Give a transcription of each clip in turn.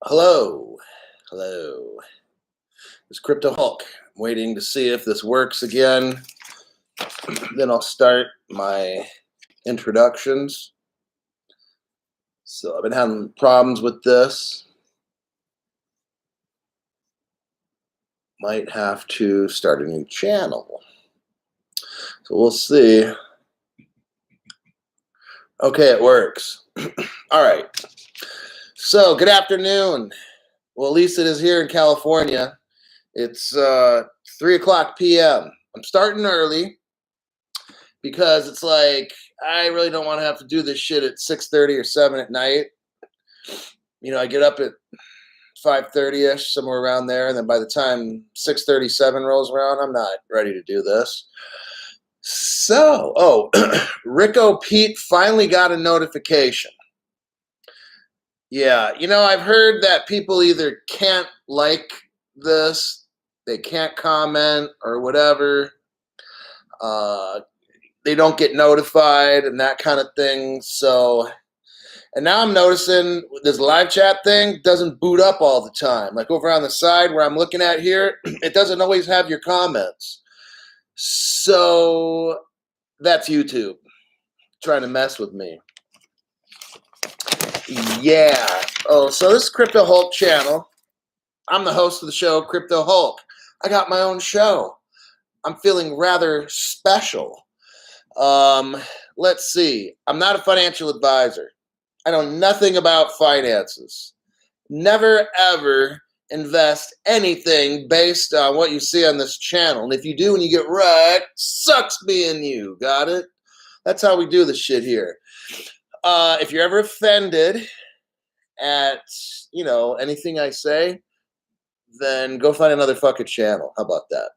Hello. Hello. It's Crypto Hulk. I'm waiting to see if this works again. Then I'll start my introductions. So I've been having problems with this. Might have to start a new channel. So we'll see. Okay, it works. All right. So good afternoon. Well, at least it is here in California. It's 3 o'clock p.m. I'm starting early because it's like I really don't want to have to do this shit at 6:30 or 7 at night. You know, I get up at 5:30ish, somewhere around there, and then by the time 6:37 rolls around, I'm not ready to do this. So, Rico Pete finally got a notification. Yeah, I've heard that people either can't like this, they can't comment, or whatever. They don't get notified and that kind of thing. So, and now I'm noticing this live chat thing doesn't boot up all the time. Like over on the side where I'm looking at here, it doesn't always have your comments. So that's YouTube trying to mess with me. Yeah. Oh, so this is Crypto Hulk channel. I'm the host of the show, Crypto Hulk. I got my own show. I'm feeling rather special. Let's see. I'm not a financial advisor. I know nothing about finances. Never, ever invest anything based on what you see on this channel. And if you do and you get wrecked, sucks being you. Got it? That's how we do this shit here. If you're ever offended at, anything I say, then go find another fucking channel. How about that?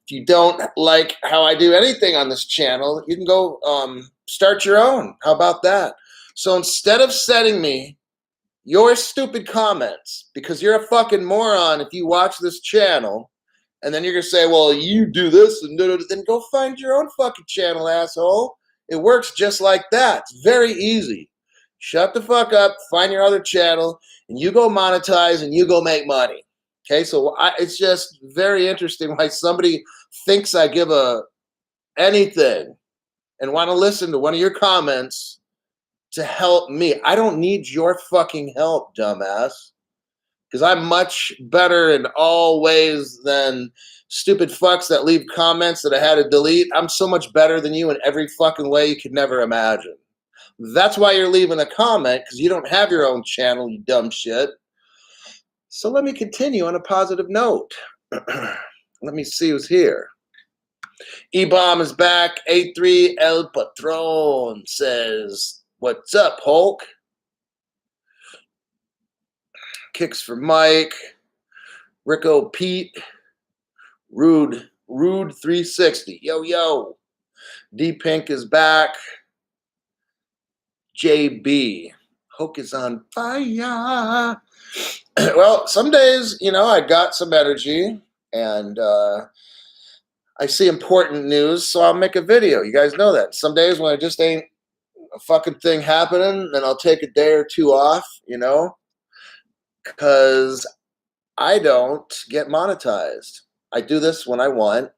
If you don't like how I do anything on this channel, you can go start your own. How about that? So instead of sending me your stupid comments, because you're a fucking moron if you watch this channel, and then you're going to say, well, you do this, and then go find your own fucking channel, asshole. It works just like that. It's very easy. Shut the fuck up, find your other channel, and you go monetize, and you go make money. Okay, so it's just very interesting why somebody thinks I give anything and want to listen to one of your comments to help me. I don't need your fucking help, dumbass, because I'm much better in all ways than stupid fucks that leave comments that I had to delete. I'm so much better than you in every fucking way you could never imagine. That's why you're leaving a comment, because you don't have your own channel, you dumb shit. So let me continue on a positive note. Let me see who's here. E-Bomb is back. A3 El Patron says, what's up, Hulk? Kicks for Mike. Rico Pete. Rude 360. Yo. D-Pink is back. JB. Hulk is on fire. Well, some days, I got some energy and I see important news, so I'll make a video. You guys know that. Some days when it just ain't a fucking thing happening, then I'll take a day or two off, because I don't get monetized. I do this when I want.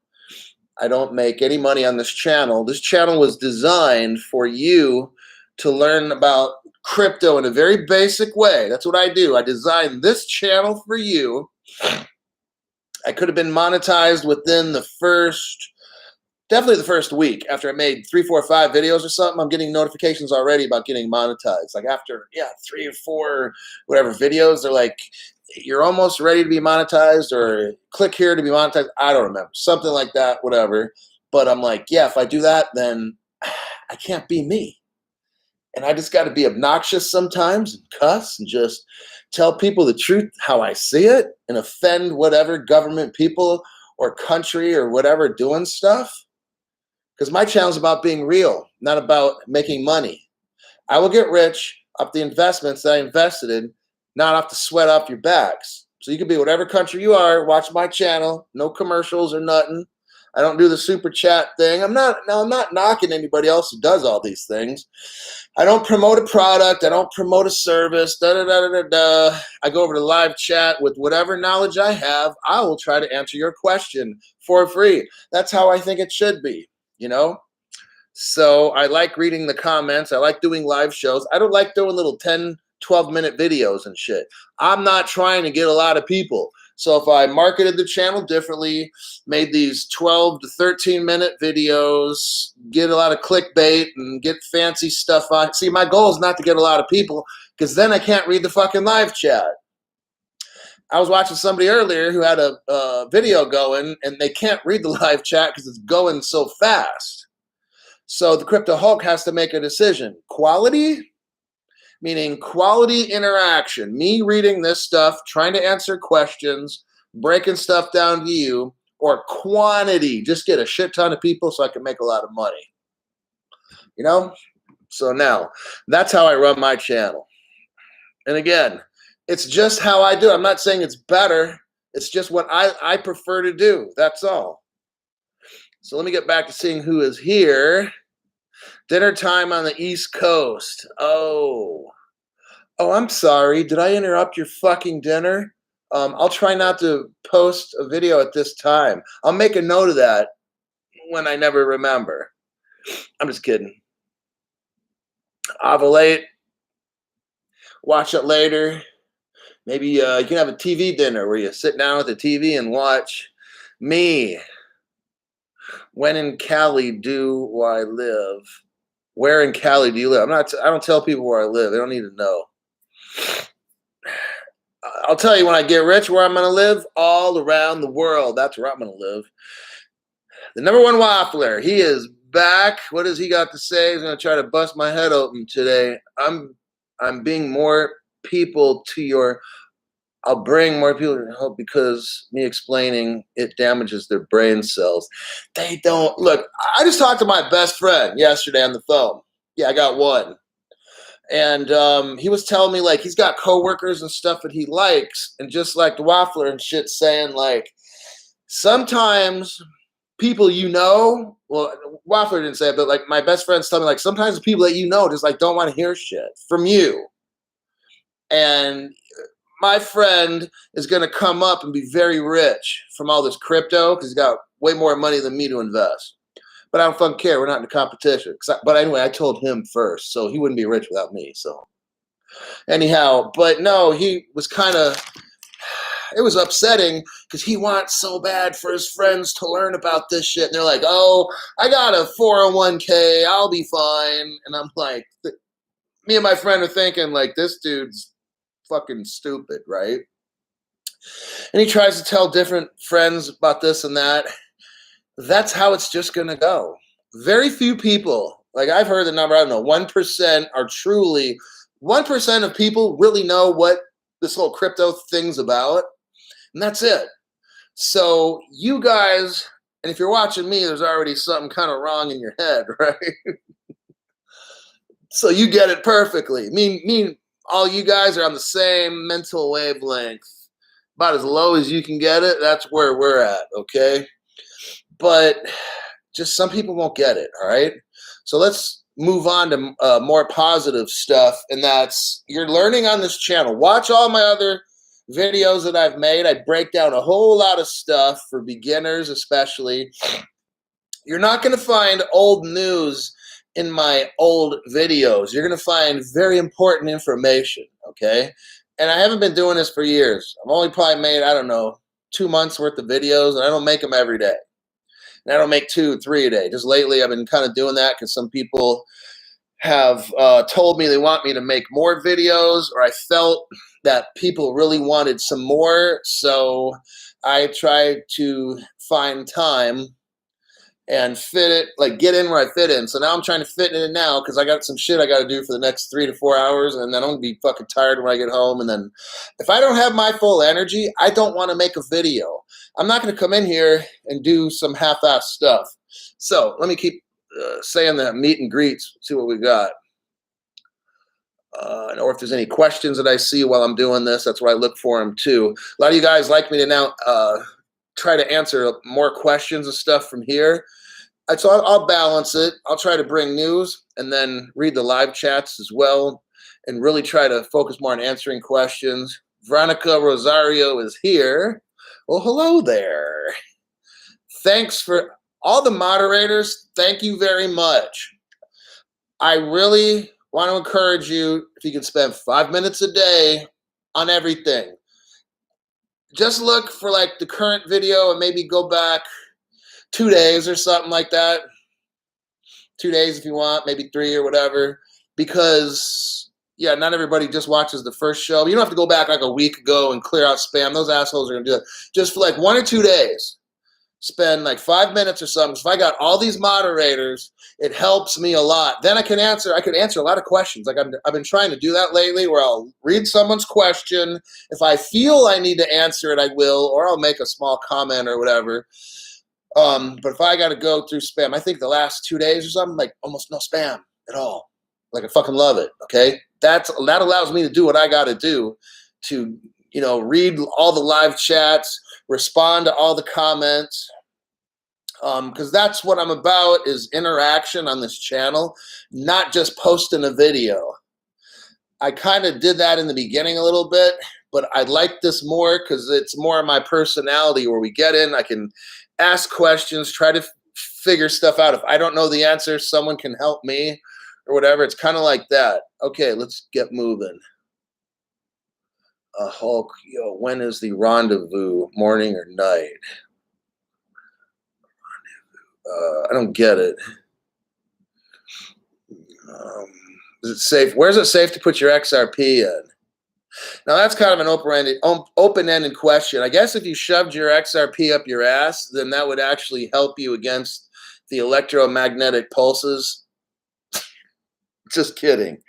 I don't make any money on this channel. This channel was designed for you to learn about crypto in a very basic way. That's what I do. I designed this channel for you. I could have been monetized within definitely the first week after I made 3, 4, 5 videos or something. I'm getting notifications already about getting monetized. Like after, 3 or 4, whatever videos, they're like, you're almost ready to be monetized, or click here to be monetized. I don't remember. Something like that, whatever. But I'm like, if I do that, then I can't be me. And I just got to be obnoxious sometimes and cuss and just tell people the truth, how I see it, and offend whatever government people or country or whatever doing stuff. Because my channel is about being real, not about making money. I will get rich off the investments that I invested in, not off the sweat off your backs. So you can be whatever country you are, watch my channel, no commercials or nothing. I don't do the super chat thing. I'm not knocking anybody else who does all these things. I don't promote a product. I don't promote a service. I go over to live chat with whatever knowledge I have. I will try to answer your question for free. That's how I think it should be, you know? So I like reading the comments. I like doing live shows. I don't like doing little 10, 12-minute videos and shit. I'm not trying to get a lot of people. So if I marketed the channel differently, made these 12 to 13-minute videos, get a lot of clickbait and get fancy stuff on. See, my goal is not to get a lot of people because then I can't read the fucking live chat. I was watching somebody earlier who had a video going and they can't read the live chat because it's going so fast. So the Crypto Hulk has to make a decision. Quality, meaning quality interaction. Me reading this stuff, trying to answer questions, breaking stuff down to you, or quantity, just get a shit ton of people so I can make a lot of money. You know? So now, that's how I run my channel. And again, it's just how I do it. I'm not saying it's better. It's just what I prefer to do. That's all. So let me get back to seeing who is here. Dinner time on the East Coast. Oh, I'm sorry. Did I interrupt your fucking dinner? I'll try not to post a video at this time. I'll make a note of that when I never remember. I'm just kidding. Ovulate. Watch it later. Maybe you can have a TV dinner where you sit down with the TV and watch me. When in Cali do I live? Where in Cali do you live? I don't tell people where I live. They don't need to know. I'll tell you when I get rich where I'm going to live. All around the world. That's where I'm going to live. The number one waffler. He is back. What has he got to say? He's going to try to bust my head open today. I'm being more people to your... I'll bring more people to help because me explaining it damages their brain cells. They don't look. I just talked to my best friend yesterday on the phone. Yeah, I got one. And he was telling me like he's got coworkers and stuff that he likes, and just like the waffler and shit saying like sometimes people well, waffler didn't say it, but like my best friends tell me like sometimes the people that you know just like don't want to hear shit from you. And my friend is going to come up and be very rich from all this crypto because he's got way more money than me to invest. But I don't fucking care. We're not in a competition. But anyway, I told him first, so he wouldn't be rich without me. So anyhow, but no, he was kind of, it was upsetting because he wants so bad for his friends to learn about this shit. And they're like, oh, I got a 401k. I'll be fine. And I'm like, me and my friend are thinking like, this dude's fucking stupid, right? And he tries to tell different friends about this and that. That's how it's just gonna go. Very few people, like I've heard the number, I don't know, 1% are truly 1% of people really know what this whole crypto thing's about, and that's it. So you guys, and if you're watching me, there's already something kind of wrong in your head, right? So you get it perfectly. Me all you guys are on the same mental wavelength, about as low as you can get it. That's where we're at, okay? But just some people won't get it, all right? So let's move on to more positive stuff, and that's you're learning on this channel. Watch all my other videos that I've made. I break down a whole lot of stuff for beginners especially. You're not going to find old news in my old videos. You're going to find very important information, okay? And I haven't been doing this for years. I've only probably made, I don't know, 2 months worth of videos, and I don't make them every day. And I don't make 2, 3 a day. Just lately I've been kind of doing that because some people have told me they want me to make more videos, or I felt that people really wanted some more. So I tried to find time and fit it, like get in where I fit in. So now I'm trying to fit in now because I got some shit I got to do for the next 3 to 4 hours, and then I'm going to be fucking tired when I get home. And then if I don't have my full energy, I don't want to make a video. I'm not going to come in here and do some half-ass stuff. So let me keep saying that meet and greets, see what we got. Or if there's any questions that I see while I'm doing this, that's where I look for them too. A lot of you guys like me to now try to answer more questions and stuff from here. So I'll balance it. I'll try to bring news and then read the live chats as well and really try to focus more on answering questions. Veronica Rosario is here. Well, hello there. Thanks for all the moderators. Thank you very much. I really want to encourage you, if you can spend 5 minutes a day on everything. Just look for like the current video and maybe go back 2 days or something like that. 2 days if you want, maybe 3 or whatever. Because, yeah, not everybody just watches the first show. You don't have to go back like a week ago and clear out spam. Those assholes are going to do it. Just for like 1 or 2 days. Spend like 5 minutes or something. If I got all these moderators, it helps me a lot. Then I could answer a lot of questions. Like I've been trying to do that lately, where I'll read someone's question. If I feel I need to answer it, I will, or I'll make a small comment or whatever. But if I got to go through spam, I think the last 2 days or something, like almost no spam at all. Like I fucking love it. Okay, that allows me to do what I got to do to, read all the live chats, respond to all the comments, because that's what I'm about, is interaction on this channel, not just posting a video. I kind of did that in the beginning a little bit, but I like this more because it's more of my personality, where we get in, I can ask questions, try to figure stuff out. If I don't know the answer, someone can help me or whatever. It's kind of like that. Okay, let's get moving. Hulk, when is the rendezvous, morning or night? I don't get it. Is it safe? Where's it safe to put your XRP in? Now, that's kind of an open-ended question. I guess if you shoved your XRP up your ass, then that would actually help you against the electromagnetic pulses. Just kidding.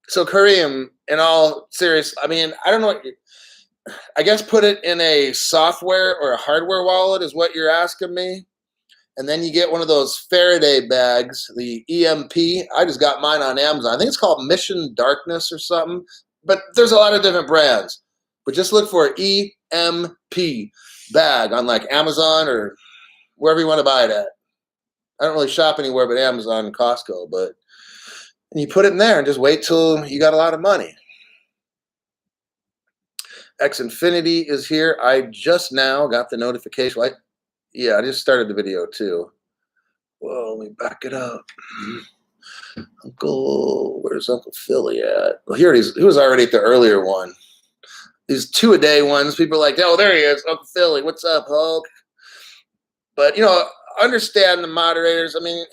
So Kareem, in all serious, I mean, I don't know. I guess put it in a software or a hardware wallet is what you're asking me. And then you get one of those Faraday bags, the EMP. I just got mine on Amazon. I think it's called Mission Darkness or something. But there's a lot of different brands. But just look for EMP bag on like Amazon or wherever you want to buy it at. I don't really shop anywhere but Amazon and Costco. And you put it in there and just wait till you got a lot of money. X Infinity is here. I just now got the notification. I just started the video too. Well, let me back it up. Where's Uncle Philly at? Well, here he is. He was already at the earlier one. These 2-a-day ones, people are like, oh, there he is, Uncle Philly. What's up, Hulk? But, understand the moderators. I mean,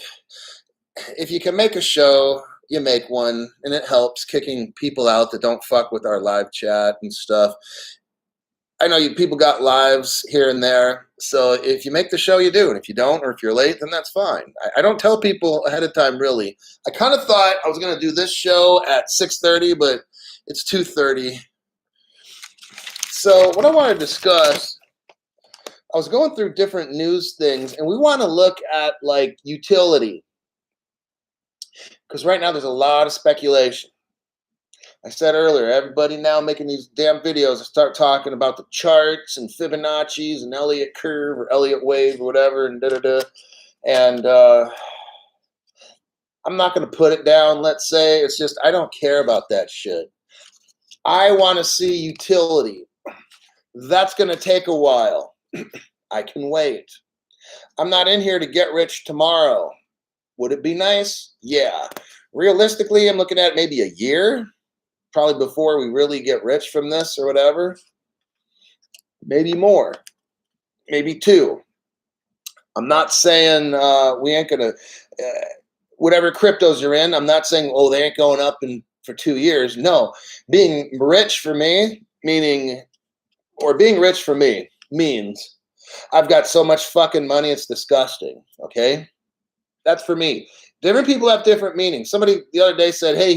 if you can make a show, you make one, and it helps kicking people out that don't fuck with our live chat and stuff. I know people got lives here and there, so if you make the show, you do, and if you don't, or if you're late, then that's fine. I don't tell people ahead of time, really. I kind of thought I was going to do this show at 6:30, but it's 2:30. So what I want to discuss, I was going through different news things, and we want to look at, like, utility, because right now there's a lot of speculation. I said earlier, everybody now making these damn videos start talking about the charts and Fibonacci's and Elliott curve or Elliott wave or whatever and da-da-da. And I'm not going to put it down, let's say. It's just I don't care about that shit. I want to see utility. That's going to take a while. I can wait. I'm not in here to get rich tomorrow. Would it be nice? Yeah. Realistically, I'm looking at maybe a year. Probably before we really get rich from this or whatever. Maybe more. Maybe 2. I'm not saying we ain't going to, whatever cryptos you're in, I'm not saying, oh, they ain't going up for 2 years. No. Being rich for me, means I've got so much fucking money, it's disgusting. Okay? That's for me. Different people have different meanings. Somebody the other day said, hey,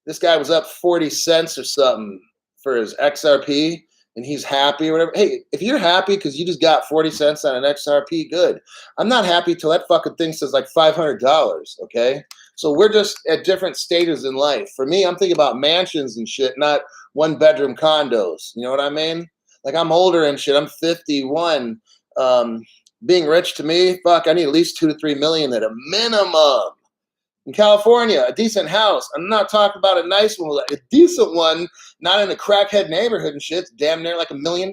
this guy was up 40 cents or something for his XRP, and he's happy or whatever. Hey, if you're happy because you just got 40 cents on an XRP, good. I'm not happy till that fucking thing says like $500, okay? So we're just at different stages in life. For me, I'm thinking about mansions and shit, not 1-bedroom condos. You know what I mean? Like I'm older and shit. I'm 51. Being rich to me, fuck, I need at least 2 to 3 million at a minimum. In California, a decent house. I'm not talking about a nice one, like a decent one, not in a crackhead neighborhood and shit. It's damn near like $1 million.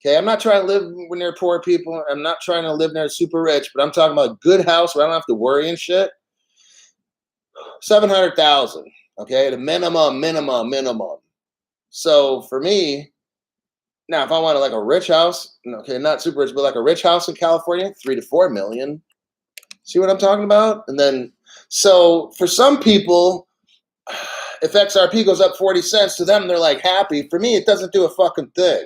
Okay, I'm not trying to live near poor people. I'm not trying to live near super rich, but I'm talking about a good house where I don't have to worry and shit. 700,000. Okay, at a minimum. So for me, now if I wanted like a rich house, okay, not super rich, but like a rich house in California, 3 to 4 million. See what I'm talking about? And then, so for some people, if XRP goes up 40 cents to them, they're like happy. For me, it doesn't do a fucking thing.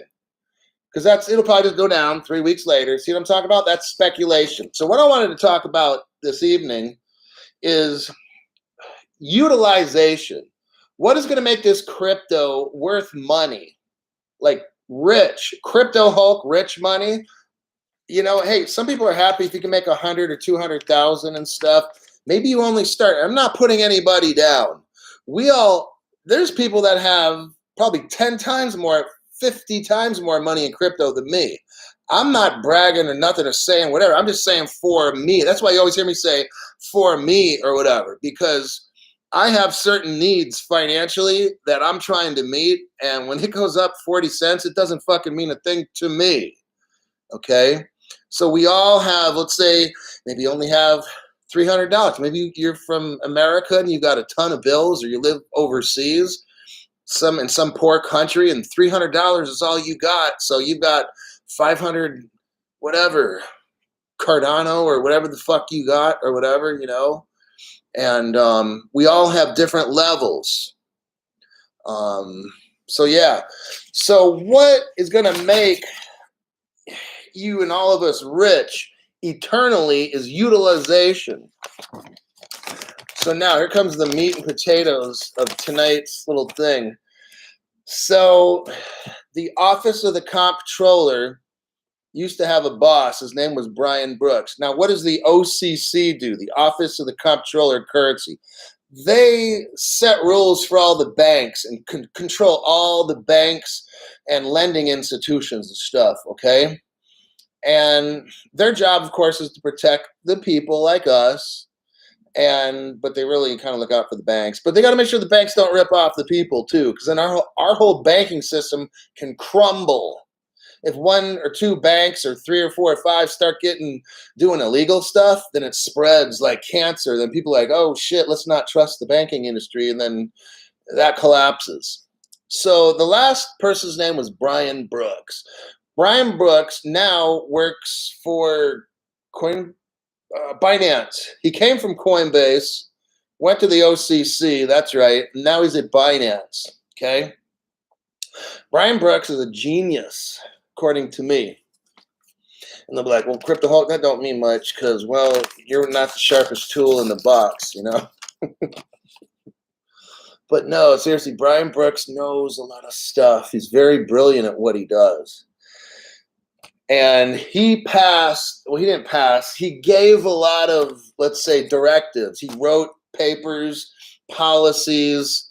Because it'll probably just go down 3 weeks later. See what I'm talking about? That's speculation. So what I wanted to talk about this evening is utilization. What is going to make this crypto worth money? Like rich, crypto Hulk, rich money. You know, hey, some people are happy if you can make 100 or 200,000 and stuff. Maybe you only start. I'm not putting anybody down. There's people that have probably 10 times more, 50 times more money in crypto than me. I'm not bragging or nothing or saying whatever. I'm just saying for me. That's why you always hear me say for me or whatever, because I have certain needs financially that I'm trying to meet. And when it goes up 40 cents, it doesn't fucking mean a thing to me. Okay. So we all have, let's say, maybe you only have $300. Maybe you're from America and you got a ton of bills, or you live overseas, in some poor country, and $300 is all you got. So you've got 500, whatever, Cardano or whatever the fuck you got or whatever, you know. And we all have different levels. So yeah. So what is going to make you and all of us rich eternally is utilization. So now here comes the meat and potatoes of tonight's little thing. So the Office of the Comptroller used to have a boss. His name was Brian Brooks. Now, what does the OCC do? The Office of the Comptroller of Currency. They set rules for all the banks and control all the banks and lending institutions and stuff, okay? And their job, of course, is to protect the people like us. But they really kind of look out for the banks. But they got to make sure the banks don't rip off the people too, because then our whole banking system can crumble. If 1 or 2 banks or 3 or 4 or 5 start doing illegal stuff, then it spreads like cancer. Then people are like, oh shit, let's not trust the banking industry, and then that collapses. So the last person's name was Brian Brooks. Brian Brooks now works for Binance. He came from Coinbase, went to the OCC, that's right, and now he's at Binance, okay? Brian Brooks is a genius, according to me. And they'll be like, well, Crypto Hulk, that don't mean much because, well, you're not the sharpest tool in the box, you know? But no, seriously, Brian Brooks knows a lot of stuff. He's very brilliant at what he does. And he didn't pass. He gave a lot of, let's say, directives. He wrote papers, policies,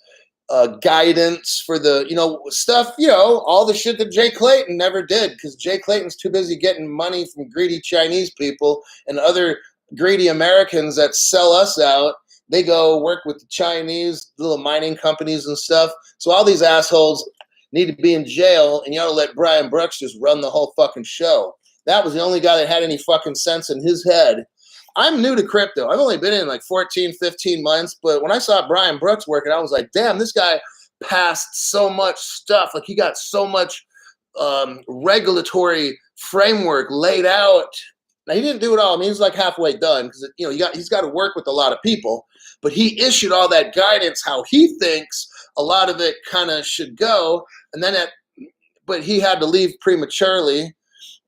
guidance for the, stuff, all the shit that Jay Clayton never did, because Jay Clayton's too busy getting money from greedy Chinese people and other greedy Americans that sell us out. They go work with the Chinese little mining companies and stuff. So all these assholes need to be in jail, and you ought to let Brian Brooks just run the whole fucking show. That was the only guy that had any fucking sense in his head. I'm new to crypto. I've only been in like 14, 15 months, but when I saw Brian Brooks working, I was like, damn, this guy passed so much stuff. Like, he got so much regulatory framework laid out. Now, he didn't do it all. I mean, he's like halfway done because, he's got to work with a lot of people, but he issued all that guidance, how he thinks a lot of it kind of should go. And then but he had to leave prematurely.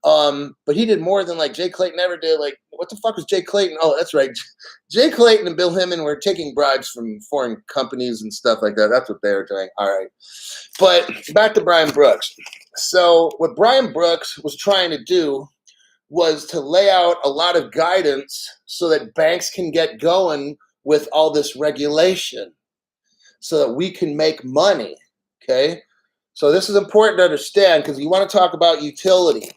But he did more than like Jay Clayton ever did. Like, what the fuck was Jay Clayton? Oh, that's right. Jay Clayton and Bill Hillman were taking bribes from foreign companies and stuff like that. That's what they were doing. All right. But back to Brian Brooks. So what Brian Brooks was trying to do was to lay out a lot of guidance so that banks can get going with all this regulation so that we can make money. Okay. So this is important to understand because you want to talk about utility.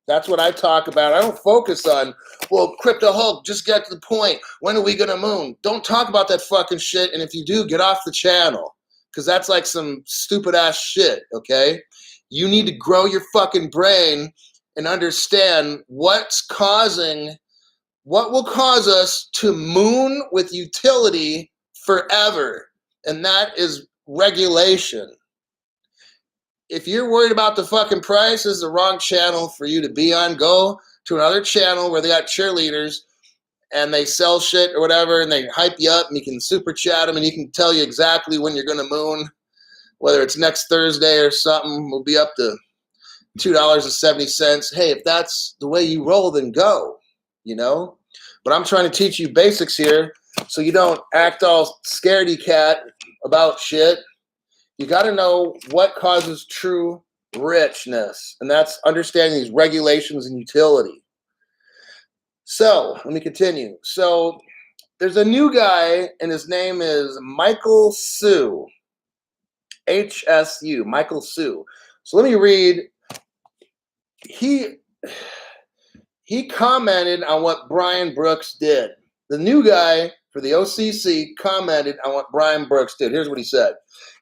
That's what I talk about. I don't focus on, well, Crypto Hulk, just get to the point. When are we going to moon? Don't talk about that fucking shit. And if you do, get off the channel because that's like some stupid ass shit, okay? You need to grow your fucking brain and understand what will cause us to moon with utility forever. And that is regulation. If you're worried about the fucking price, this is the wrong channel for you to be on. Go to another channel where they got cheerleaders and they sell shit or whatever and they hype you up and you can super chat them and you can tell you exactly when you're going to moon. Whether it's next Thursday or something, we'll be up to $2.70. Hey, if that's the way you roll, then go, you know? But I'm trying to teach you basics here so you don't act all scaredy cat about shit. You got to know what causes true richness, and that's understanding these regulations and utility. So let me continue. So there's a new guy, and his name is Michael Su, HSU, Michael Su. So let me read. He commented on what Brian Brooks did. The new guy for the OCC commented on what Brian Brooks did. Here's what he said.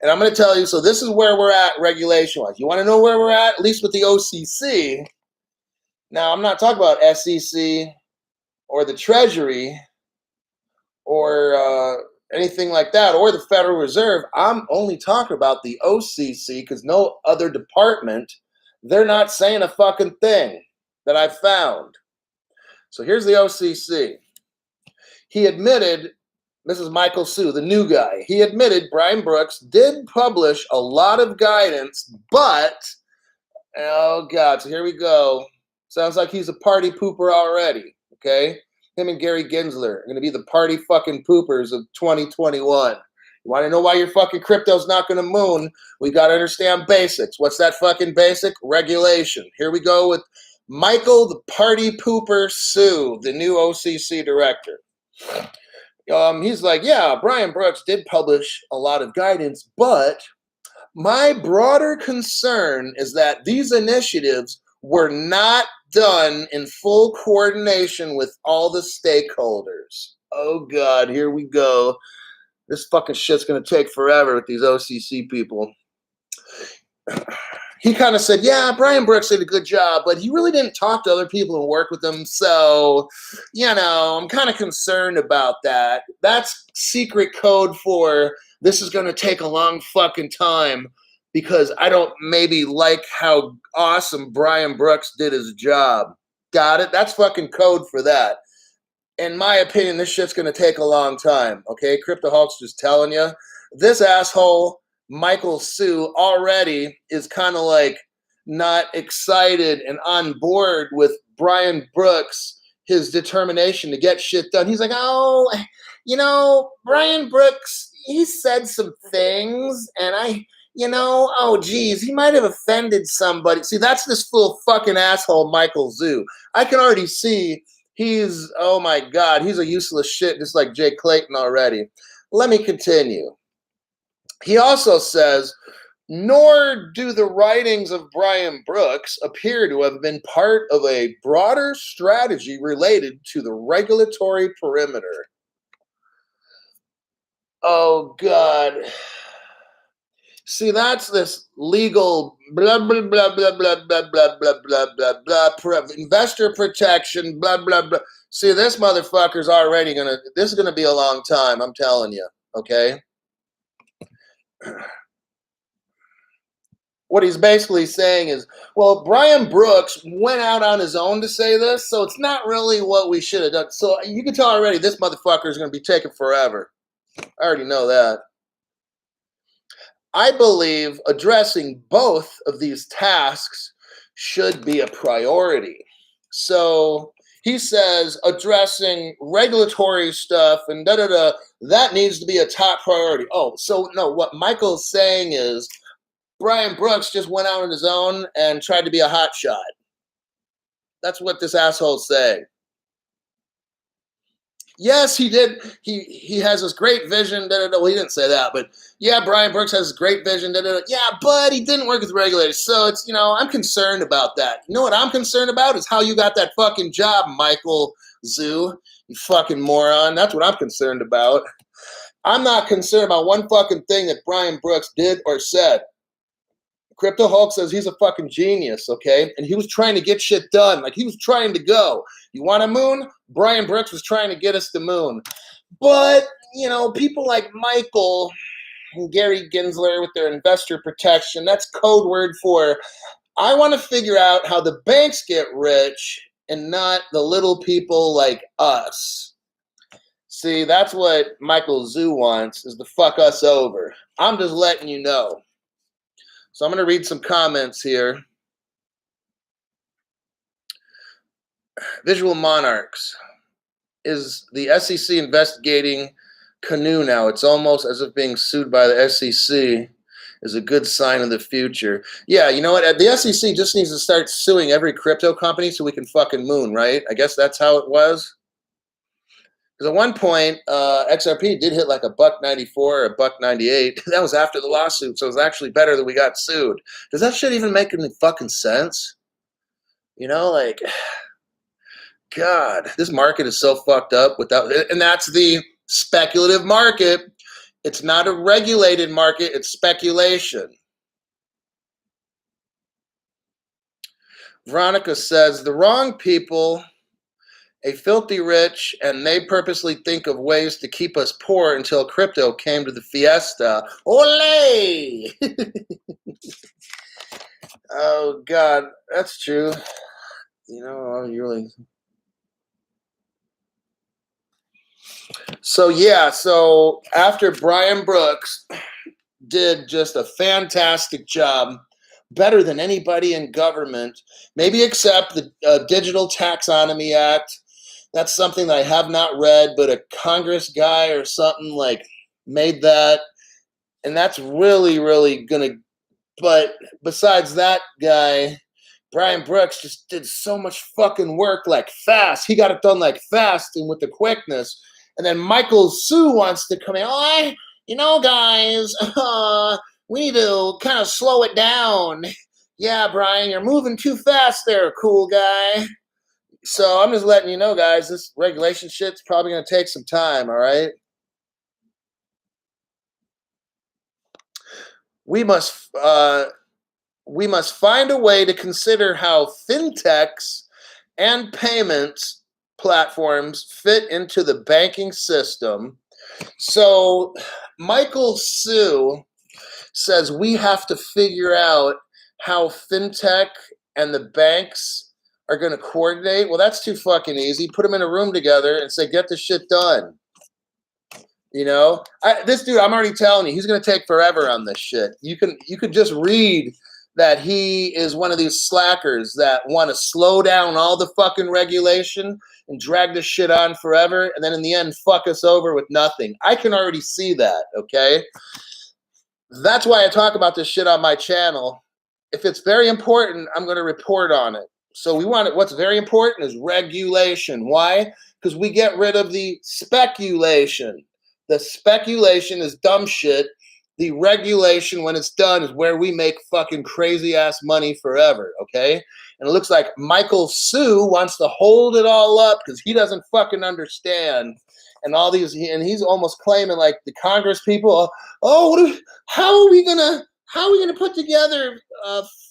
And I'm going to tell you, so this is where we're at regulation-wise. You want to know where we're at least with the OCC. Now, I'm not talking about SEC or the Treasury or anything like that or the Federal Reserve. I'm only talking about the OCC because no other department, they're not saying a fucking thing that I've found. So here's the OCC. He admitted, this is Michael Su, the new guy. He admitted Brian Brooks did publish a lot of guidance, but, oh God, so here we go. Sounds like he's a party pooper already, okay? Him and Gary Gensler are going to be the party fucking poopers of 2021. You want to know why your fucking crypto's not going to moon? We got to understand basics. What's that fucking basic? Regulation. Here we go with Michael the Party Pooper Su, the new OCC director. He's like, yeah, Brian Brooks did publish a lot of guidance, but my broader concern is that these initiatives were not done in full coordination with all the stakeholders. Oh, God, here we go. This fucking shit's going to take forever with these OCC people. He kind of said, yeah, Brian Brooks did a good job, but he really didn't talk to other people and work with them. So, you know, I'm kind of concerned about that. That's secret code for this is going to take a long fucking time because I don't maybe like how awesome Brian Brooks did his job. Got it? That's fucking code for that. In my opinion, this shit's going to take a long time. Okay, Crypto Hulk's just telling you. This asshole Michael Su already is kind of like not excited and on board with Brian Brooks, his determination to get shit done. He's like, oh, you know, Brian Brooks, he said some things and oh, geez, he might have offended somebody. See, that's this full fucking asshole Michael Su. I can already see he's, oh my God, he's a useless shit just like Jay Clayton already. Let me continue. He also says, nor do the writings of Brian Brooks appear to have been part of a broader strategy related to the regulatory perimeter. Oh, God. See, that's this legal blah, blah, blah, blah, blah, blah, blah, blah, blah, blah, blah, investor protection, blah, blah, blah. See, this motherfucker's already this is going to be a long time, I'm telling you, okay? What he's basically saying is, well, Brian Brooks went out on his own to say this, so it's not really what we should have done. So you can tell already this motherfucker is going to be taking forever. I already know that. I believe addressing both of these tasks should be a priority. So he says addressing regulatory stuff and that needs to be a top priority. Oh, so no, what Michael's saying is Brian Brooks just went out on his own and tried to be a hotshot. That's what this asshole's saying. Yes, he did. He has this great vision. Da, da, da. Well, he didn't say that, but yeah, Brian Brooks has this great vision. Da, da, da. Yeah, but he didn't work with regulators, so it's I'm concerned about that. You know what I'm concerned about is how you got that fucking job, Michael Zoo. You fucking moron. That's what I'm concerned about. I'm not concerned about one fucking thing that Brian Brooks did or said. Crypto Hulk says he's a fucking genius, okay? And he was trying to get shit done. Like, he was trying to go. You want a moon? Brian Brooks was trying to get us the moon. But, people like Michael and Gary Gensler with their investor protection, that's code word for, I want to figure out how the banks get rich and not the little people like us. See, that's what Michael Zoo wants, is to fuck us over. I'm just letting you know. So I'm going to read some comments here. Visual Monarchs. Is the SEC investigating Canoe now? It's almost as if being sued by the SEC is a good sign of the future. Yeah, you know what? The SEC just needs to start suing every crypto company so we can fucking moon, right? I guess that's how it was. Because at one point, XRP did hit like $1.94 or $1.98. That was after the lawsuit, so it was actually better that we got sued. Does that shit even make any fucking sense? God, this market is so fucked up without, and that's the speculative market. It's not a regulated market, it's speculation. Veronica says, the wrong people, a filthy rich, and they purposely think of ways to keep us poor until crypto came to the fiesta. Ole! Oh, God, that's true. You really... So after Brian Brooks did just a fantastic job, better than anybody in government, maybe except the Digital Taxonomy Act. That's something that I have not read, but a Congress guy or something like made that. And that's really, really going to, but besides that guy, Brian Brooks just did so much fucking work like fast. He got it done like fast and with the quickness. And then Michael Sue wants to come in. Guys, we need to kind of slow it down. Yeah, Brian, you're moving too fast there, cool guy. So I'm just letting you know, guys, this regulation shit's probably going to take some time, all right? We must find a way to consider how fintechs and payments platforms fit into the banking system. So Michael Sue says we have to figure out how fintech and the banks are going to coordinate. Well, that's too fucking easy. Put them in a room together and say, get this shit done. This dude, I'm already telling you, he's going to take forever on this shit. You could just read that he is one of these slackers that want to slow down all the fucking regulation and drag this shit on forever, and then in the end, fuck us over with nothing. I can already see that, okay? That's why I talk about this shit on my channel. If it's very important, I'm going to report on it. So what's very important is regulation. Why? Because we get rid of the speculation. The speculation is dumb shit. The regulation, when it's done, is where we make fucking crazy-ass money forever, okay? And it looks like Michael Sue wants to hold it all up because he doesn't fucking understand. And he's almost claiming like the Congress people, how are we gonna put together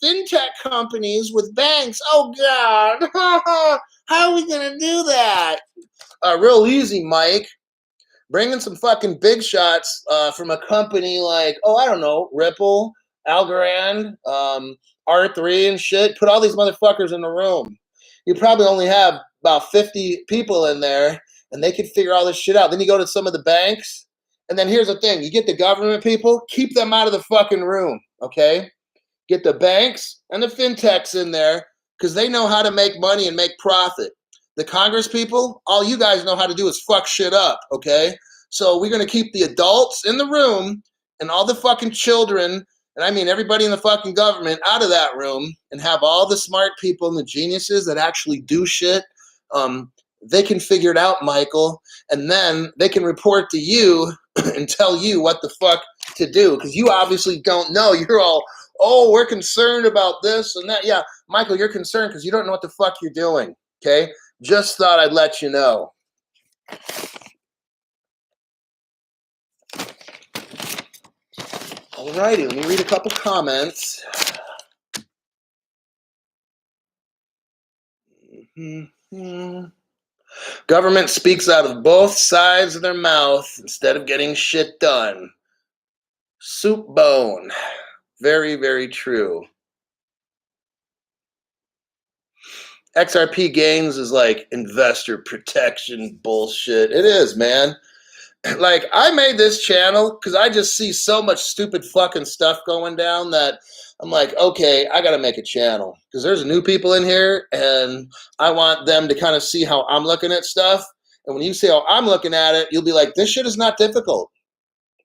fintech companies with banks? Oh God, how are we gonna do that? Real easy, Mike. Bring in some fucking big shots from a company like, I don't know, Ripple, Algorand, R3 and shit. Put all these motherfuckers in the room. You probably only have about 50 people in there, and they can figure all this shit out. Then you go to some of the banks, and then here's the thing. You get the government people, keep them out of the fucking room, okay? Get the banks and the fintechs in there because they know how to make money and make profit. The Congress people, all you guys know how to do is fuck shit up, okay? So we're going to keep the adults in the room and all the fucking children, and I mean everybody in the fucking government, out of that room and have all the smart people and the geniuses that actually do shit they can figure it out, Michael, and then they can report to you and tell you what the fuck to do, because you obviously don't know. You're all, oh, we're concerned about this and that. Yeah, Michael, you're concerned because you don't know what the fuck you're doing, okay? Just thought I'd let you know. Alrighty, let me read a couple comments. Government speaks out of both sides of their mouth instead of getting shit done. Soup bone. Very, very true. XRP gains is like investor protection bullshit. It is, man. Like, I made this channel because I just see so much stupid fucking stuff going down that I'm like, okay, I got to make a channel because there's new people in here and I want them to kind of see how I'm looking at stuff. And when you see how I'm looking at it, you'll be like, this shit is not difficult.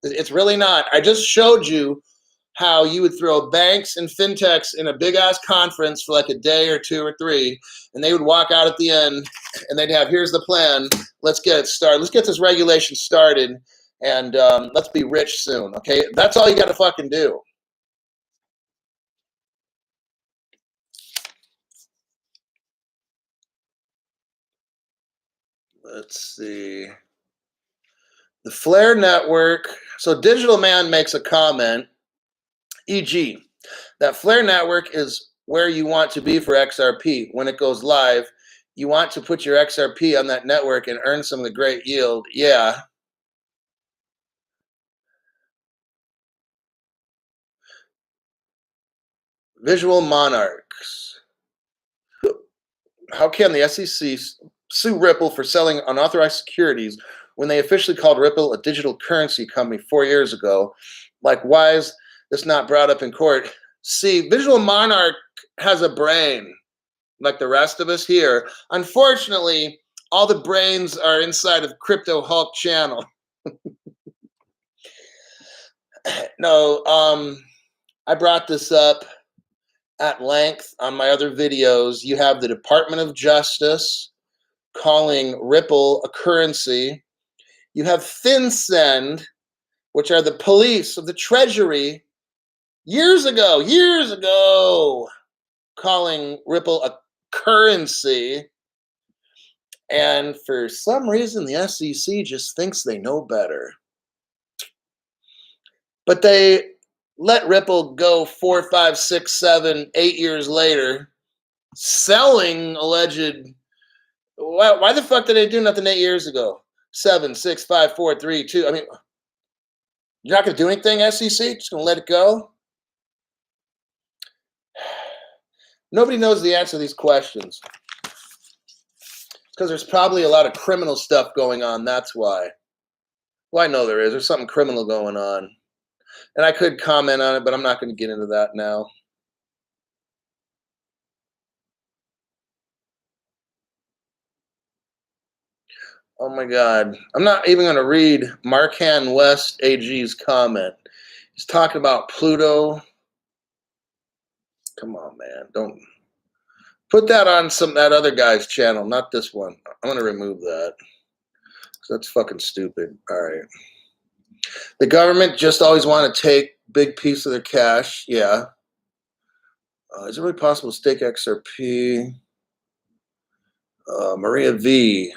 It's really not. I just showed you how you would throw banks and fintechs in a big-ass conference for like a day or two or three, and they would walk out at the end, and they'd have, here's the plan. Let's get it started. Let's get this regulation started, and let's be rich soon, okay? That's all you got to fucking do. Let's see. The Flare Network. So Digital Man makes a comment, e.g., that Flare Network is where you want to be for XRP. When it goes live, you want to put your XRP on that network and earn some of the great yield. Yeah. Visual Monarchs. How can the SEC sue Ripple for selling unauthorized securities when they officially called Ripple a digital currency company 4 years ago? Like, why is this not brought up in court? See, Visual Monarch has a brain like the rest of us here. Unfortunately, all the brains are inside of Crypto Hulk channel. No, I brought this up at length on my other videos. You have the Department of Justice calling Ripple a currency. You have FinCEN, which are the police of the Treasury, years ago, calling Ripple a currency. And for some reason, the SEC just thinks they know better. But they let Ripple go 4, 5, 6, 7, 8 years later, selling alleged. Why the fuck did they do nothing 8 years ago? 7, 6, 5, 4, 3, 2. I mean, you're not going to do anything, SEC? Just going to let it go? Nobody knows the answer to these questions. Because there's probably a lot of criminal stuff going on. That's why. Well, I know there is. There's something criminal going on. And I could comment on it, but I'm not going to get into that now. Oh my God. I'm not even going to read Marcan West AG's comment. He's talking about Pluto. Come on, man. Don't put that on that other guy's channel, not this one. I'm going to remove that. That's fucking stupid. All right. The government just always want to take big piece of their cash. Yeah. Is it really possible to stake XRP? Maria V.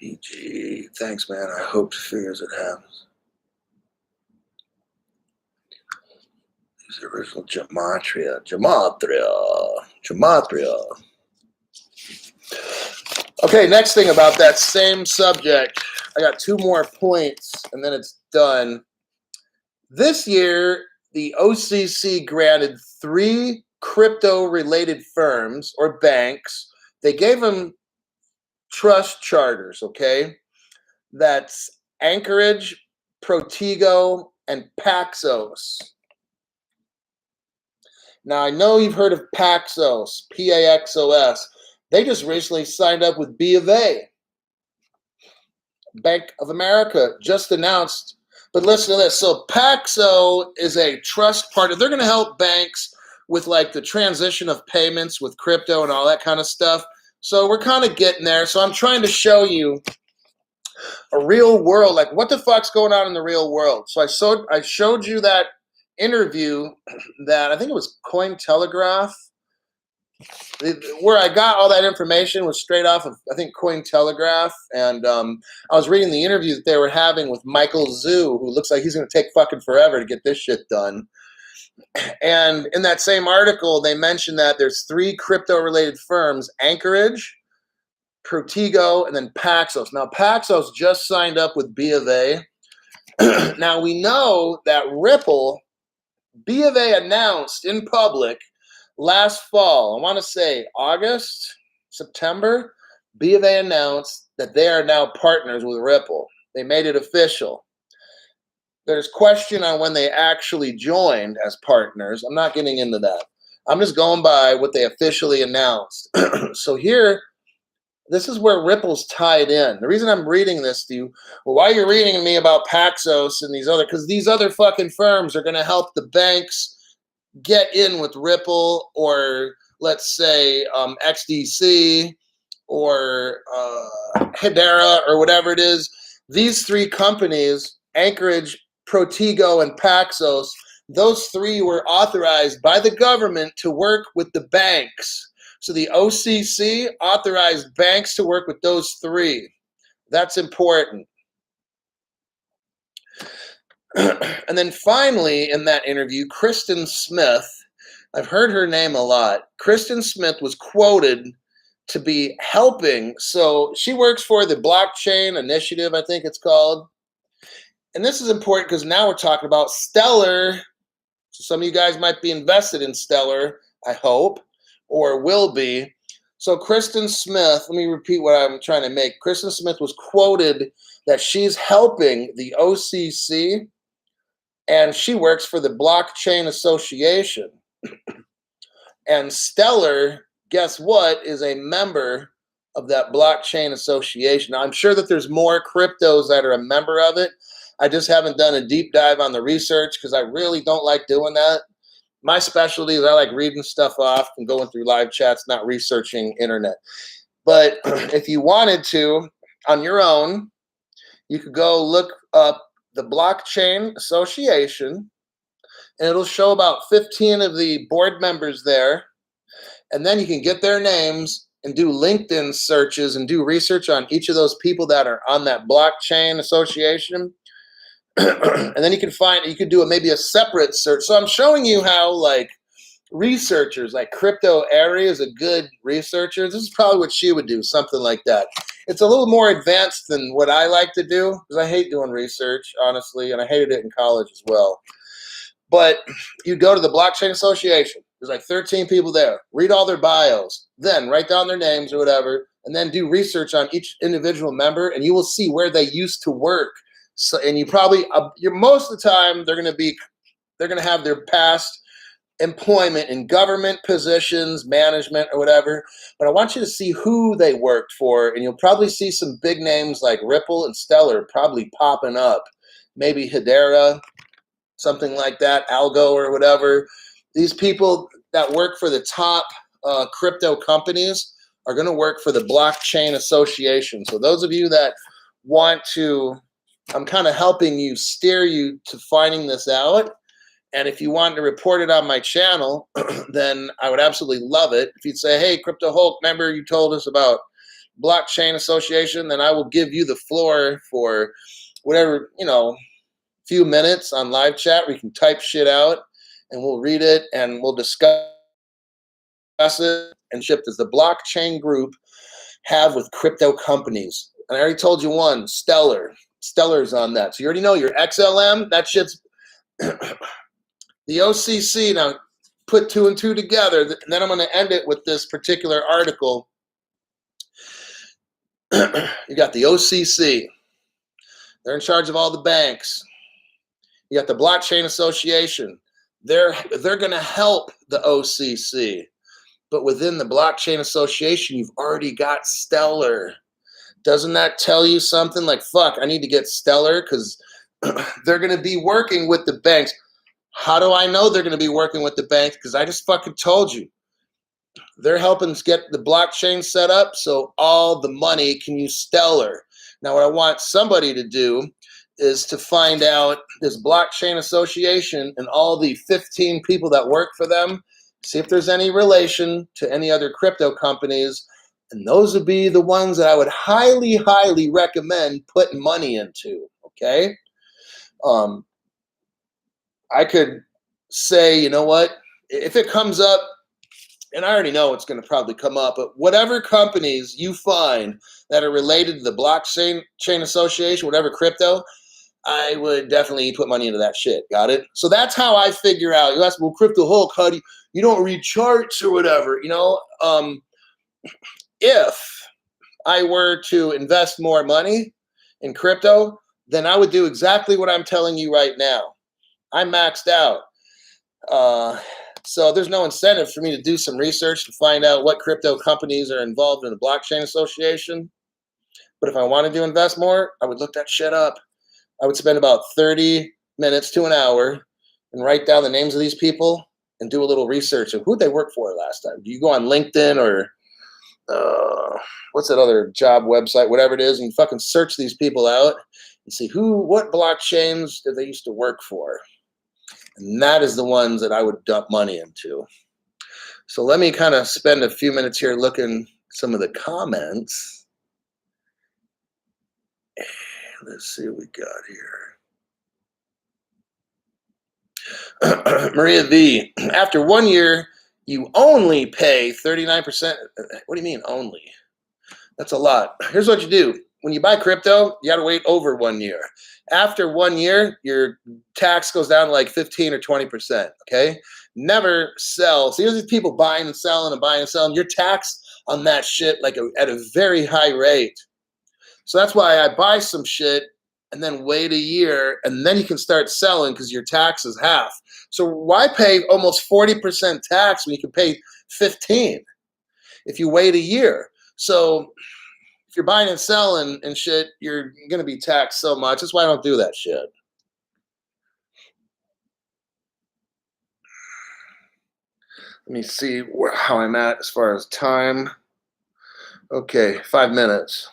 EG. Thanks, man. I hope to figures it happens. It's the original Gematria. Okay, next thing about that same subject. I got 2 more points, and then it's done. This year, the OCC granted 3 crypto-related firms or banks. They gave them trust charters, okay? That's Anchorage, Protego, and Paxos. Now, I know you've heard of Paxos, P-A-X-O-S. They just recently signed up with B of A. Bank of America just announced. But listen to this. So Paxo is a trust partner. They're going to help banks with like the transition of payments with crypto and all that kind of stuff. So we're kind of getting there. So I'm trying to show you a real world, like what the fuck's going on in the real world. So I showed you that interview that I think it was Cointelegraph, where I got all that information was straight off of, I think, Cointelegraph. And I was reading the interview that they were having with Michael Zhu, who looks like he's going to take fucking forever to get this shit done. And in that same article, they mentioned that there's 3 crypto-related firms: Anchorage, Protego, and then Paxos. Now, Paxos just signed up with B of A. Now, we know that Ripple, B of A announced in public last fall, I want to say August, September, B of A announced that they are now partners with Ripple. They made it official. There's question on when they actually joined as partners. I'm not getting into that. I'm just going by what they officially announced. So here, this is where Ripple's tied in. The reason I'm reading this to you, well, why are you reading to me about Paxos and these other, because these other fucking firms are going to help the banks get in with Ripple, or let's say XDC or Hedera or whatever it is. These 3 companies, Anchorage, Protego, and Paxos, those 3 were authorized by the government to work with the banks. So the OCC authorized banks to work with those 3. That's important. And then finally, in that interview, Kristen Smith, I've heard her name a lot. Kristen Smith was quoted to be helping. So she works for the Blockchain Initiative, I think it's called. And this is important because now we're talking about Stellar. So some of you guys might be invested in Stellar, I hope, or will be. So Kristen Smith, let me repeat what I'm trying to make. Kristen Smith was quoted that she's helping the OCC, and she works for the Blockchain Association. And Stellar, guess what, is a member of that Blockchain Association. Now, I'm sure that there's more cryptos that are a member of it. I just haven't done a deep dive on the research because I really don't like doing that. My specialty is I like reading stuff off and going through live chats, not researching internet. But if you wanted to, on your own, you could go look up the Blockchain Association, and it'll show about 15 of the board members there. And then you can get their names and do LinkedIn searches and do research on each of those people that are on that Blockchain Association. And then you could do maybe a separate search. So I'm showing you how, like, researchers, like Crypto Ari is a good researcher. This is probably what she would do, something like that. It's a little more advanced than what I like to do because I hate doing research, honestly, and I hated it in college as well. But you go to the Blockchain Association. There's like 13 people there. Read all their bios. Then write down their names or whatever, and then do research on each individual member, and you will see where they used to work. So, and you probably, most of the time, they're going to have their past employment in government positions, management, or whatever. But I want you to see who they worked for, and you'll probably see some big names like Ripple and Stellar probably popping up. Maybe Hedera, something like that, Algo or whatever. These people that work for the top crypto companies are going to work for the Blockchain Association. So those of you that want to, I'm kind of helping you, steer you to finding this out. And if you want to report it on my channel, then I would absolutely love it. If you'd say, hey, Crypto Hulk, remember you told us about Blockchain Association, then I will give you the floor for whatever, few minutes on live chat where you can type shit out and we'll read it and we'll discuss it and ship. Does the blockchain group have with crypto companies? And I already told you one, Stellar. Stellar's on that. So you already know your XLM, that shit's the OCC. Now put 2 and 2 together, and then I'm going to end it with this particular article. You got the OCC. They're in charge of all the banks. You got the Blockchain Association. They're going to help the OCC. But within the Blockchain Association, you've already got Stellar. Doesn't that tell you something? Like, fuck, I need to get Stellar because they're going to be working with the banks. How do I know they're going to be working with the banks? Because I just fucking told you. They're helping us get the blockchain set up so all the money can use Stellar. Now, what I want somebody to do is to find out this blockchain association and all the 15 people that work for them, see if there's any relation to any other crypto companies. And those would be the ones that I would highly, highly recommend putting money into, okay? I could say, you know what, if it comes up, and I already know it's going to probably come up, but whatever companies you find that are related to the blockchain association, whatever crypto, I would definitely put money into that shit. Got it? So that's how I figure out. You ask me, well, Crypto Hulk, how do you don't read charts or whatever? You know, if I were to invest more money in crypto, then I would do exactly what I'm telling you right now. I'm maxed out. So there's no incentive for me to do some research to find out what crypto companies are involved in the blockchain association. But if I wanted to invest more, I would look that shit up. I would spend about 30 minutes to an hour and write down the names of these people and do a little research of who they worked for last time. Do you go on LinkedIn or what's that other job website, whatever it is, and you fucking search these people out and see what blockchains did they used to work for. And that is the ones that I would dump money into. So let me kind of spend a few minutes here looking at some of the comments. Let's see what we got here. Maria V, after 1 year, you only pay 39%. What do you mean only? That's a lot. Here's what you do. When you buy crypto, you got to wait over 1 year. After 1 year, your tax goes down to like 15 or 20%, okay? Never sell. So here's these people buying and selling and buying and selling. You're taxed on that shit like at a very high rate. So that's why I buy some shit and then wait a year, and then you can start selling because your tax is half. So why pay almost 40% tax when you can pay 15 if you wait a year? So if you're buying and selling and shit, you're going to be taxed so much. That's why I don't do that shit. Let me see how I'm at as far as time. Okay, 5 minutes.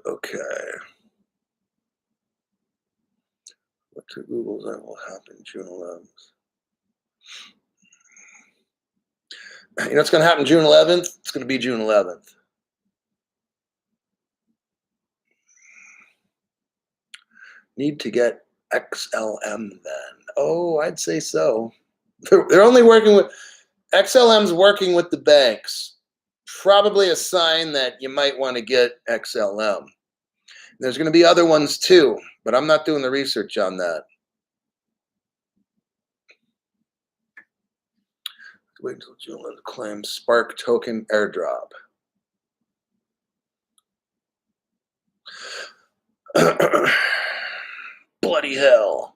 Okay. What to Google's that will happen June 11th? You know what's going to happen June 11th? It's going to be June 11th. Need to get XLM then. Oh, I'd say so. They're only working with, XLM's working with the banks. Probably a sign that you might want to get XLM. There's going to be other ones too, but I'm not doing the research on that. Wait until June to claim Spark token airdrop. Bloody hell.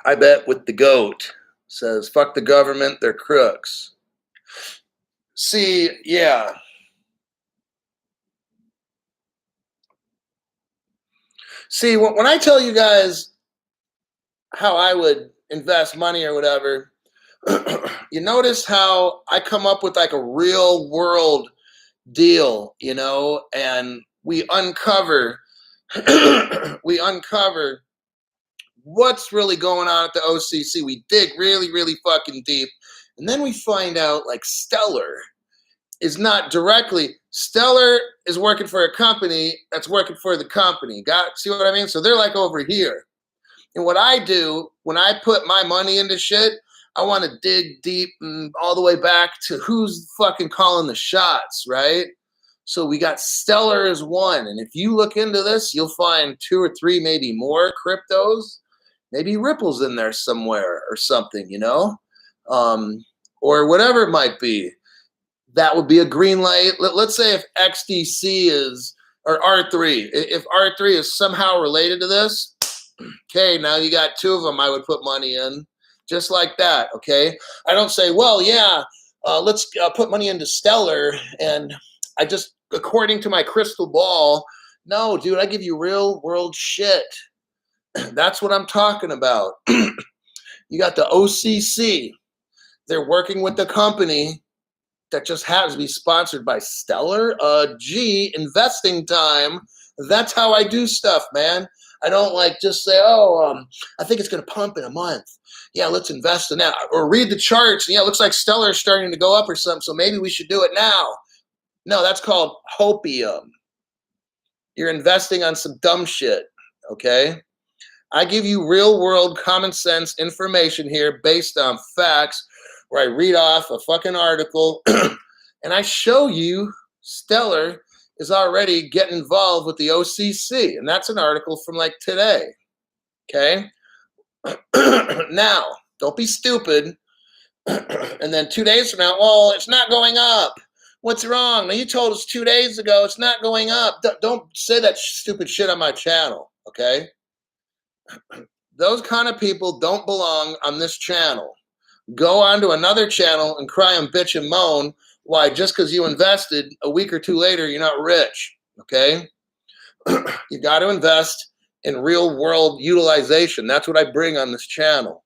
I bet with the goat says, fuck the government, they're crooks. See, yeah. See, when I tell you guys how I would invest money or whatever, you notice how I come up with like a real world deal, you know, and we uncover what's really going on at the OCC. We dig really, really fucking deep. And then we find out like Stellar is not directly, Stellar is working for a company that's working for the company. See what I mean? So they're like over here. And what I do when I put my money into shit, I want to dig deep and all the way back to who's fucking calling the shots, right? So we got Stellar as one. And if you look into this, you'll find 2 or 3, maybe more cryptos. Maybe Ripple's in there somewhere or something, you know? Or whatever it might be. That would be a green light. Let's say if XDC is, or R3, if R3 is somehow related to this, okay, now you got 2 of them I would put money in, just like that, okay? I don't say, well, yeah, let's put money into Stellar, and I just according to my crystal ball. No, dude, I give you real world shit. That's what I'm talking about. You got the OCC. They're working with the company that just happens to be sponsored by Stellar. Investing time. That's how I do stuff, man. I don't like just say, I think it's going to pump in a month. Yeah, let's invest in that. Or read the charts. Yeah, it looks like Stellar is starting to go up or something, so maybe we should do it now. No, that's called hopium. You're investing on some dumb shit, okay? I give you real world common sense information here based on facts where I read off a fucking article and I show you Stellar is already getting involved with the OCC. And that's an article from like today, okay? Now, don't be stupid. And then 2 days from now, well, it's not going up. What's wrong? Now, you told us 2 days ago it's not going up. Don't say that stupid shit on my channel, okay? Those kind of people don't belong on this channel. Go on to another channel and cry and bitch and moan why just because you invested a week or two later, you're not rich, okay? You got to invest in real world utilization. That's what I bring on this channel.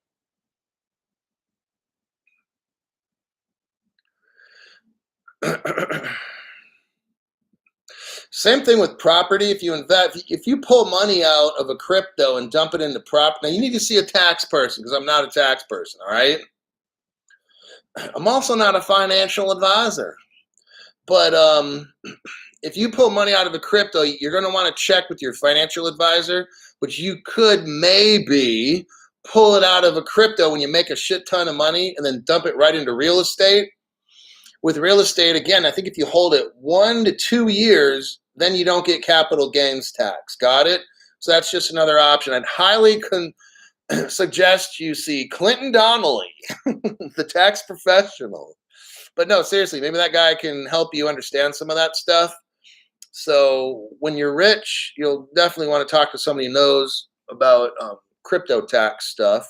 Same thing with property. If you invest, if you pull money out of a crypto and dump it into property, now you need to see a tax person because I'm not a tax person, all right? I'm also not a financial advisor. But if you pull money out of a crypto, you're going to want to check with your financial advisor, but you could maybe pull it out of a crypto when you make a shit ton of money and then dump it right into real estate. With real estate, again, I think if you hold it 1 to 2 years, then you don't get capital gains tax. Got it? So that's just another option. I'd highly suggest you see Clinton Donnelly, the tax professional. But no, seriously, maybe that guy can help you understand some of that stuff. So when you're rich, you'll definitely want to talk to somebody who knows about crypto tax stuff.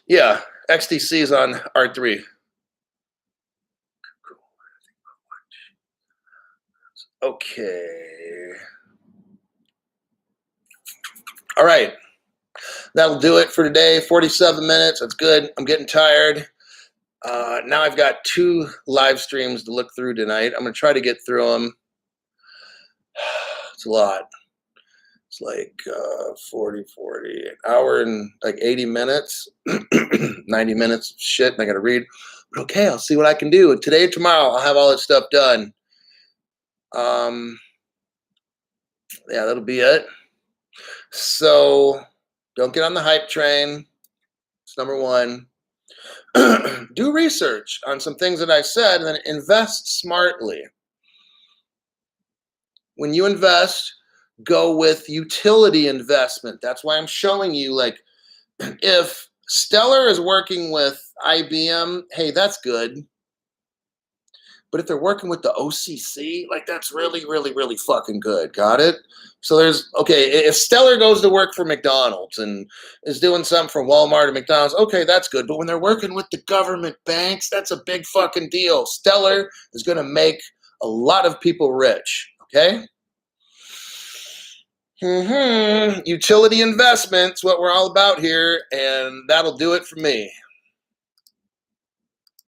Yeah, XTC is on R3. Okay. All right. That'll do it for today. 47 minutes. That's good. I'm getting tired. Now I've got 2 live streams to look through tonight. I'm going to try to get through them. It's a lot. It's like 40, an hour and like 80 minutes, 90 minutes of shit, and I got to read. But okay, I'll see what I can do. Today, tomorrow, I'll have all that stuff done. Yeah, that'll be it. So don't get on the hype train. It's number 1. Do research on some things that I said and then invest smartly. When you invest, go with utility investment. That's why I'm showing you, like, if Stellar is working with IBM, hey, that's good. But if they're working with the OCC, like, that's really, really, really fucking good. Got it? So there's, okay, if Stellar goes to work for McDonald's and is doing something for Walmart or McDonald's, okay, that's good. But when they're working with the government banks, that's a big fucking deal. Stellar is going to make a lot of people rich, okay? Utility investments, what we're all about here, and that'll do it for me.